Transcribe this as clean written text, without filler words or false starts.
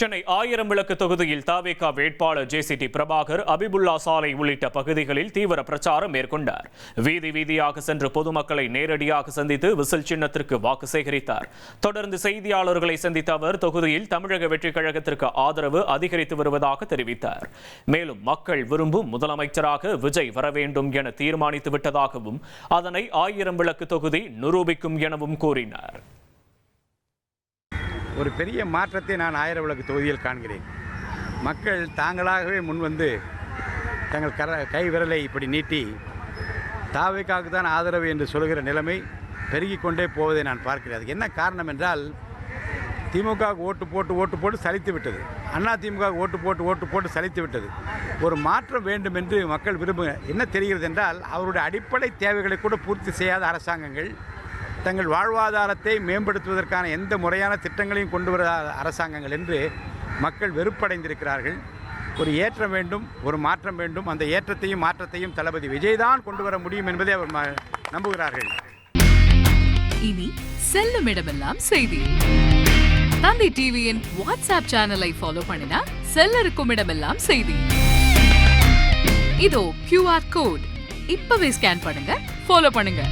சென்னை 1000 விளக்கு தொகுதியில் தவிக வேட்பாளர் ஜேசிடி பிரபாகர் அபிபுல்லா சாலை உள்ளிட்ட பகுதிகளில் தீவிர பிரச்சாரம் மேற்கொண்டார். வீதி வீதியாக சென்று பொதுமக்களை நேரடியாக சந்தித்து விசில் சின்னத்திற்கு வாக்கு சேகரித்தார். தொடர்ந்து செய்தியாளர்களை சந்தித்த அவர் தொகுதியில் தமிழக வெற்றிக் கழகத்திற்கு ஆதரவு அதிகரித்து வருவதாக தெரிவித்தார். மேலும் மக்கள் விரும்பும் முதலமைச்சராக விஜய் வர வேண்டும் என தீர்மானித்து விட்டதாகவும் அதனை 1000 விளக்கு தொகுதி நிரூபிக்கும் எனவும் கூறினார். ஒரு பெரிய மாற்றத்தை நான் 1000 விளக்கு தொகுதியில் காண்கிறேன். மக்கள் தாங்களாகவே முன்வந்து தங்கள் கை விரலை இப்படி நீட்டி தாவேக்காவுக்கு தான் ஆதரவு என்று சொல்கிற நிலைமை பெருகிக் கொண்டே போவதை நான் பார்க்கிறேன். அதுக்கு என்ன காரணம் என்றால், திமுகவுக்கு ஓட்டு போட்டு சலித்து விட்டது. அண்ணா திமுகவுக்கு ஓட்டு போட்டு சலித்து விட்டது. ஒரு மாற்றம் வேண்டும் என்று மக்கள் என்ன தெரிகிறது என்றால், அவருடைய அடிப்படை தேவைகளை கூட பூர்த்தி செய்யாத அரசாங்கங்கள், தங்கள் வாழ்வாதாரத்தை மேம்படுத்துவதற்கான எந்த முறையான திட்டங்களையும் கொண்டு வர அரசாங்கங்கள் என்று மக்கள் வெறுப்படைந்திருக்கிறார்கள். ஒரு ஏற்றம் வேண்டும், ஒரு மாற்றம் வேண்டும். அந்த ஏற்றத்தையும் மாற்றத்தையும் தளபதி விஜய் தான் கொண்டு வர முடியும் என்பதை அவர் நம்புகிறார்கள். இனி செல்லும் இடமெல்லாம் செய்தி. தந்தி டிவியின் வாட்ஸ்அப் சேனலை ஃபாலோ பண்ணினா செல்ல இருக்கும் இடமெல்லாம் செய்தி. இதோ QR கோட் இப்பவே ஸ்கேன் பண்ணுங்க, ஃபாலோ பண்ணுங்க.